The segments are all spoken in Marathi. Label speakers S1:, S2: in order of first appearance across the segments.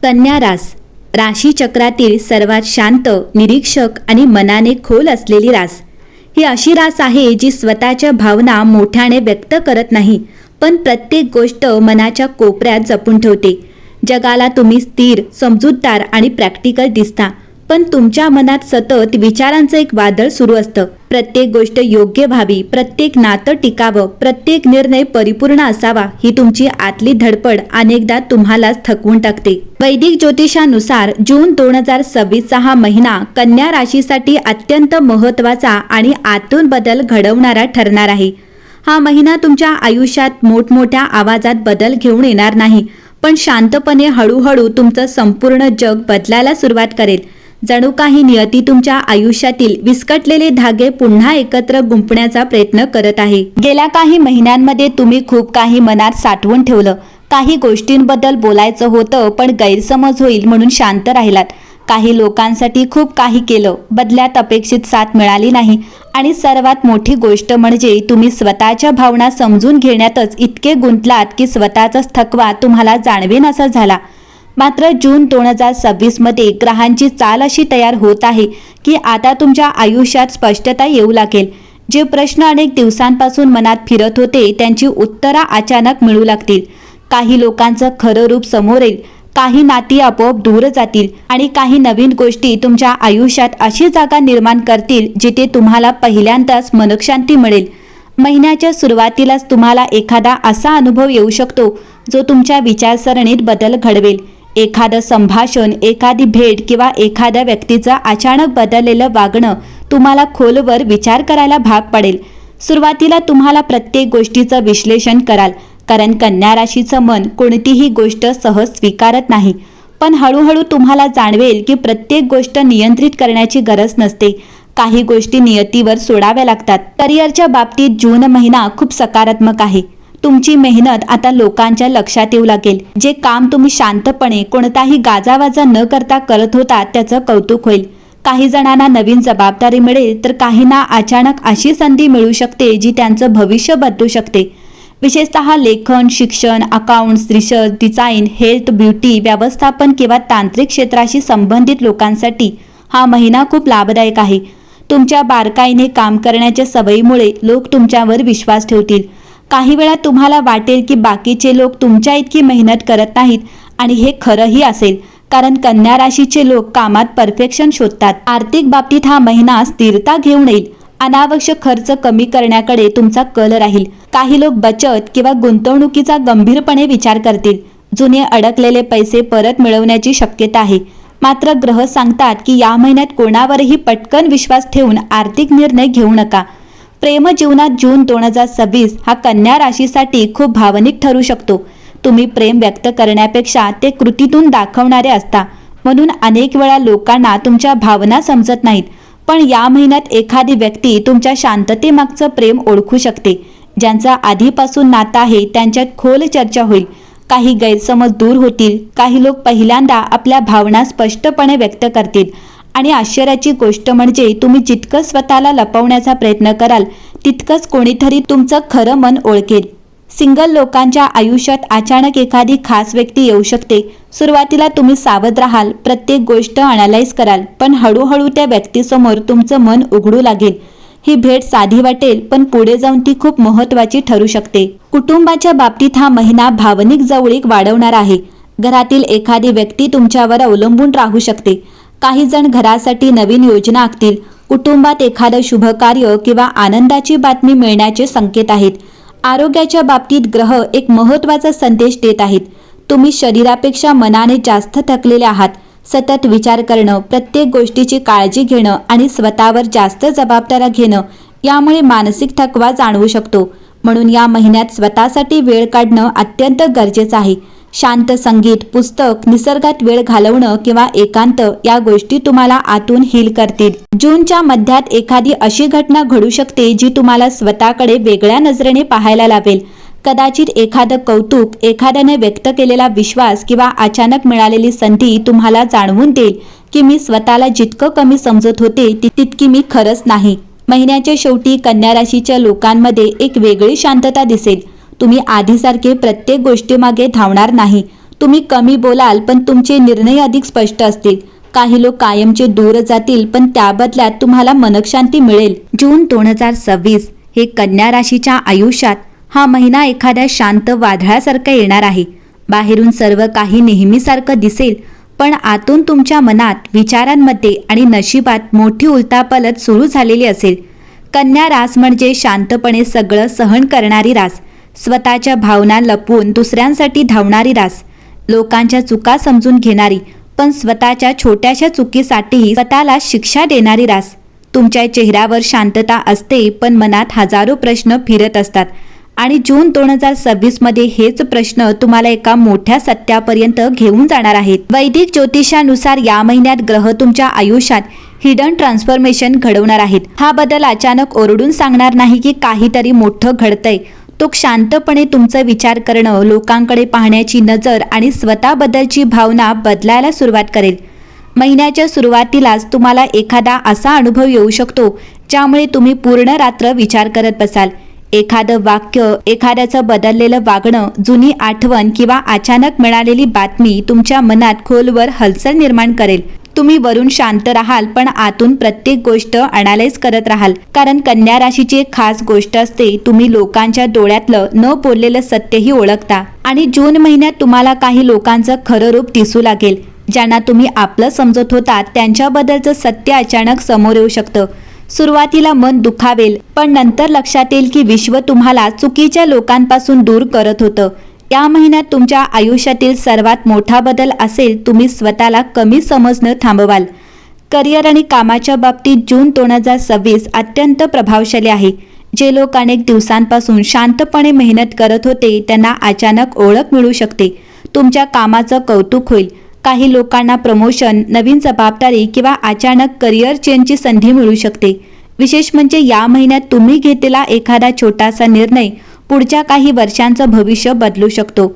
S1: कन्या राशी चक्रातील सर्वात शांत, निरीक्षक आणि मनाने खोल असलेली रास. ही अशी रास आहे जी स्वतःच्या भावना मोठ्याने व्यक्त करत नाही, पण प्रत्येक गोष्ट मनाच्या कोपऱ्यात जपून ठेवते. जगाला तुम्ही स्थिर, समजूतदार आणि प्रॅक्टिकल दिसता, पण तुमच्या मनात सतत विचारांचं एक वादळ सुरू असतं. प्रत्येक गोष्ट योग्य व्हावी, प्रत्येक नातं टिकावं, प्रत्येक निर्णय परिपूर्ण असावा, ही तुमची आतली धडपड अनेकदा तुम्हालाच थकवून टाकते. वैदिक ज्योतिषानुसार जून 2026 हा महिना कन्या राशीसाठी अत्यंत महत्त्वाचा आणि आतून बदल घडवणारा ठरणार आहे. हा महिना तुमच्या आयुष्यात मोठमोठ्या आवाजात बदल घेऊन येणार नाही, पण शांतपणे हळूहळू तुमचं संपूर्ण जग बदलायला सुरुवात करेल. जणू काही नियती तुमच्या आयुष्यातील विस्कटलेले धागे पुन्हा एकत्र गुंफण्याचा प्रयत्न करत आहे. गेल्या काही महिन्यांमध्ये तुम्ही खूप काही मनात साठवून ठेवलं. काही गोष्टींबद्दल बोलायचं होतं, पण गैरसमज होईल म्हणून शांत राहिलात. काही लोकांसाठी खूप काही केलं, बदल्यात अपेक्षित साथ मिळाली नाही. आणि सर्वात मोठी गोष्ट म्हणजे तुम्ही स्वतःच्या भावना समजून घेण्यातच इतके गुंतलात की स्वतःचाच थकवा तुम्हाला जाणवेनासा झाला. मात्र जून 2026 मध्ये ग्रहांची चाल अशी तयार होत आहे की आता तुमच्या आयुष्यात स्पष्टता येऊ लागेल. जे प्रश्न अनेक दिवसांपासून मनात फिरत होते त्यांची उत्तरं अचानक मिळू लागतील. काही लोकांचं खरं रूप समोर येईल, काही नाती आपोआप दूर जातील आणि काही नवीन गोष्टी तुमच्या आयुष्यात अशी जागा निर्माण करतील जिथे तुम्हाला पहिल्यांदाच मनःशांती मिळेल. महिन्याच्या सुरुवातीलाच तुम्हाला एखादा असा अनुभव येऊ शकतो जो तुमच्या विचारसरणीत बदल घडवेल. एखादं संभाषण, एखादी भेट किंवा एखाद्या व्यक्तीचं अचानक बदललेलं वागणं तुम्हाला खोलवर विचार करायला भाग पडेल. सुरुवातीला तुम्हाला प्रत्येक गोष्टीचं विश्लेषण कराल, कारण कन्या राशीचं मन कोणतीही गोष्ट सहज स्वीकारत नाही. पण हळूहळू तुम्हाला जाणवेल की प्रत्येक गोष्ट नियंत्रित करण्याची गरज नसते. काही गोष्टी नियतीवर सोडाव्या लागतात. करिअरच्या बाबतीत जून महिना खूप सकारात्मक आहे. तुमची मेहनत आता लोकांच्या लक्षात येऊ लागेल. जे काम तुम्ही शांतपणे कोणताही गाजावाजा न करता करत होता त्याचं कौतुक होईल. काही जणांना नवीन जबाबदारी मिळेल, तर काहींना अचानक अशी संधी मिळू शकते जी त्यांचं भविष्य बदलू शकते. विशेषतः लेखन, शिक्षण, accounts, research, design, health, beauty, व्यवस्थापन किंवा तांत्रिक क्षेत्राशी संबंधित लोकांसाठी हा महिना खूप लाभदायक आहे. तुमच्या बारकाईने काम करण्याच्या सवयीमुळे लोक तुमच्यावर विश्वास ठेवतील. काही वेळा तुम्हाला वाटेल की बाकीचे लोक तुमच्या इतकी मेहनत करत नाहीत, आणि हे खरंही असेल, कारण कन्या राशीचे लोक कामात परफेक्शन शोधतात. आर्थिक बाबतीत हा महिना स्थिरता घेऊन येईल. अनावश्यक खर्च कमी करण्याकडे तुमचा कल राहील. काही लोक बचत किंवा गुंतवणुकीचा गंभीरपणे विचार करतील. जुने अडकलेले पैसे परत मिळवण्याची शक्यता आहे. मात्र ग्रह सांगतात की या महिन्यात कोणावरही पटकन विश्वास ठेवून आर्थिक निर्णय घेऊ नका. प्रेमजीवनात जून 2026 हा कन्या राशीसाठी खूप भावनिक ठरू शकतो. तुम्ही प्रेम व्यक्त करण्यापेक्षा ते कृतीतून दाखवणारे असता, म्हणून अनेक वेळा लोकांना तुमच्या भावना समजत नाहीत. पण या महिन्यात एखादी व्यक्ती तुमच्या शांततेमागचं प्रेम ओळखू शकते. ज्यांचं आधीपासून नातं आहे त्यांच्यात खोल चर्चा होईल. काही गैरसमज दूर होतील. काही लोक पहिल्यांदा आपल्या भावना स्पष्टपणे व्यक्त करतील. आणि आश्चर्याची गोष्ट म्हणजे तुम्ही जितकं स्वतःला लपवण्याचा प्रयत्न कराल तितकंच कोणीतरी तुमचं खरं मन ओळखेल. सिंगल लोकांच्या आयुष्यात अचानक एखादी खास व्यक्ती येऊ शकते. सुरुवातीला तुम्ही सावध राहाल, प्रत्येक गोष्ट अनालाइज कराल, पण हळूहळू त्या व्यक्तीसमोर तुमचं मन उघडू लागेल. ही भेट साधी वाटेल, पण पुढे जाऊन ती खूप महत्त्वाची ठरू शकते. कुटुंबाच्या बाबतीत हा महिना भावनिक जवळीक वाढवणार आहे. घरातील एखादी व्यक्ती तुमच्यावर अवलंबून राहू शकते. काही जण घरासाठी नवीन योजना आखतील. कुटुंबात एखादं शुभ कार्य किंवा आनंदाची बातमी मिळण्याचे संकेत आहेत. आरोग्याच्या बाबतीत ग्रह एक महत्त्वाचा संदेश देत आहेत. तुम्ही शरीरापेक्षा मनाने जास्त थकलेले आहात. सतत विचार करणं, प्रत्येक गोष्टीची काळजी घेणं आणि स्वतःवर जास्त जबाबदाऱ्या घेणं यामुळे मानसिक थकवा जाणवू शकतो. म्हणून या महिन्यात स्वतःसाठी वेळ काढणं अत्यंत गरजेचं आहे. शांत संगीत, पुस्तक, निसर्गात वेळ घालवणं किंवा एकांत या गोष्टी तुम्हाला आतून हील करतील. जूनच्या मध्यात एखादी अशी घटना घडू शकते जी तुम्हाला स्वतःकडे वेगळ्या नजरेने पाहायला लावेल. कदाचित एखादं कौतुक, एखाद्याने व्यक्त केलेला विश्वास किंवा अचानक मिळालेली संधी तुम्हाला जाणवून देईल की मी स्वतःला जितकं कमी समजत होते तितकी मी खरंच नाही. महिन्याच्या शेवटी कन्या राशीच्या लोकांमध्ये एक वेगळी शांतता दिसेल. तुम्ही आधीसारखे प्रत्येक गोष्टीमागे धावणार नाही. तुम्ही कमी बोलाल पण तुमचे निर्णय अधिक स्पष्ट असतील. काही लोक कायमचे दूर जातील पण त्या बदल्यात तुम्हाला मनःशांती मिळेल. जून 2026 हे कन्या राशीच्या आयुष्यात हा महिना एखाद्या शांत वादळासारखा येणार आहे. बाहेरून सर्व काही नेहमीसारखं दिसेल पण आतून तुमच्या मनात, विचारांमध्ये आणि नशिबात मोठी उलथापालथ सुरू झालेली असेल. कन्या रास म्हणजे शांतपणे सगळं सहन करणारी रास, स्वतःच्या भावना लपवून दुसऱ्यांसाठी धावणारी रास, लोकांच्या चुका समजून घेणारी पण स्वतःच्या छोट्याशा चुकीसाठीही स्वतःला शिक्षा देणारी रास. तुमच्या चेहऱ्यावर शांतता असते पण मनात हजारो प्रश्न फिरत असतात आणि जून 2026 मध्ये हेच प्रश्न तुम्हाला एका मोठ्या सत्यापर्यंत घेऊन जाणार आहेत. वैदिक ज्योतिषानुसार या महिन्यात ग्रह तुमच्या आयुष्यात हिडन ट्रान्सफॉर्मेशन घडवणार आहेत. हा बदल अचानक ओरडून सांगणार नाही की काहीतरी मोठं घडतंय. तो शांतपणे तुमचा विचार करणं, लोकांकडे पाहण्याची नजर आणि स्वतःबद्दलची भावना बदलायला सुरुवात करेल. महिन्याच्या सुरुवातीलाच तुम्हाला एखादा असा अनुभव येऊ शकतो ज्यामुळे तुम्ही पूर्ण रात्र विचार करत बसाल. एखादं वाक्य, एखाद्याचं बदललेलं वागणं, जुनी आठवण किंवा अचानक मिळालेली बातमी तुमच्या मनात खोलवर हलचल निर्माण करेल. तुम्ही वरून शांत राहाल पण आतून प्रत्येक गोष्ट अनालाइज करत राहाल. कारण कन्या राशीची एक खास गोष्ट असते, तुम्ही लोकांच्या डोळ्यातलं न बोललेलं सत्यही ओळखता. आणि जून महिन्यात तुम्हाला काही लोकांचं खरं रूप दिसू लागेल. ज्यांना तुम्ही आपलं समजत होता त्यांच्याबद्दलचं सत्य अचानक समोर येऊ शकतं. सुरुवातीला मन दुखावेल पण नंतर लक्षात येईल की विश्व तुम्हाला चुकीच्या लोकांपासून दूर करत होतं. या महिन्यात तुमच्या आयुष्यातील सर्वात मोठा बदल असेल तुम्ही स्वतःला कमी समजणं थांबवाल. करिअर आणि कामाच्या बाबतीत जून 2026 अत्यंत प्रभावशाली आहे. जे लोक अनेक दिवसांपासून शांतपणे मेहनत करत होते त्यांना अचानक ओळख मिळू शकते. तुमच्या कामाचं कौतुक होईल. काही लोकांना प्रमोशन, नवीन जबाबदारी किंवा अचानक करिअर चेंजची संधी मिळू शकते. विशेष म्हणजे या महिन्यात तुम्ही घेतलेला एखादा छोटासा निर्णय पुढच्या काही वर्षांचं भविष्य बदलू शकतो.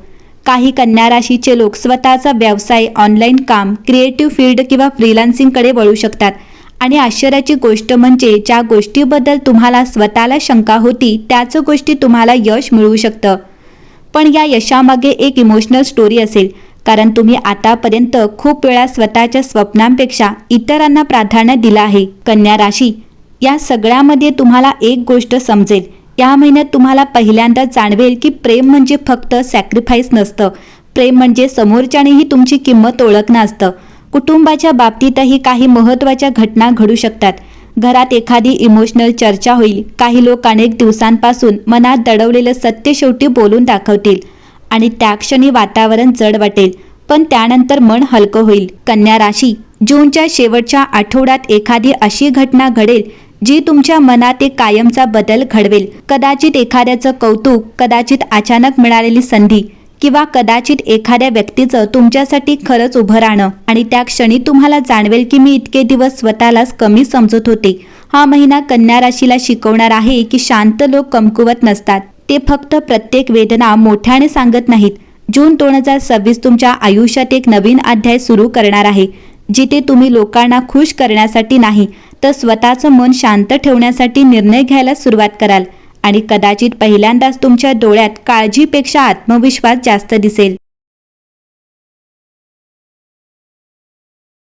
S1: काही कन्या राशीचे लोक स्वतःचा व्यवसाय, ऑनलाईन काम, क्रिएटिव्ह फील्ड किंवा फ्रीलान्सिंगकडे वळू शकतात. आणि आश्चर्याची गोष्ट म्हणजे ज्या गोष्टीबद्दल तुम्हाला स्वतःला शंका होती त्याच गोष्टी तुम्हाला यश मिळवू शकतं. पण या यशामागे एक इमोशनल स्टोरी असेल. कारण तुम्ही आतापर्यंत खूप वेळा स्वतःच्या स्वप्नांपेक्षा इतरांना प्राधान्य दिलं आहे. कन्या राशी, या सगळ्यामध्ये तुम्हाला एक गोष्ट समजेल. या महिन्यात तुम्हाला पहिल्यांदा जाणवेल की प्रेम म्हणजे फक्त सॅक्रिफाईस नसतं. प्रेम म्हणजे समोरच्यानेही तुमची किंमत ओळखणं असतं. कुटुंबाच्या बाबतीतही काही महत्त्वाच्या घटना घडू शकतात. घरात एखादी इमोशनल चर्चा होईल. काही लोक अनेक दिवसांपासून मनात दडवलेलं सत्य शेवटी बोलून दाखवतील आणि त्या क्षणी वातावरण जड वाटेल पण त्यानंतर मन हलकं होईल. कन्या राशी, जूनच्या शेवटच्या आठवड्यात एखादी अशी घटना घडेल जी तुमच्या मनात एक कायमचा बदल घडवेल. कदाचित एखाद्याचं कौतुक, कदाचित अचानक मिळालेली संधी किंवा कदाचित एखाद्या व्यक्तीचं तुमच्यासाठी खरंच उभं राहणं. आणि त्या क्षणी तुम्हाला जाणवेल की मी इतके दिवस स्वतःलाच कमी समजत होते. हा महिना कन्या राशीला शिकवणार आहे की शांत लोक कमकुवत नसतात. ते फक्त प्रत्येक वेदना मोठ्याने सांगत नाहीत. जून 2026 तुमच्या आयुष्यात एक नवीन अध्याय सुरू करणार आहे, जिथे तुम्ही लोकांना खुश करण्यासाठी नाही तर स्वतःचं मन शांत ठेवण्यासाठी निर्णय घ्यायला सुरुवात कराल. आणि कदाचित पहिल्यांदाच तुमच्या डोळ्यात काळजीपेक्षा आत्मविश्वास जास्त दिसेल.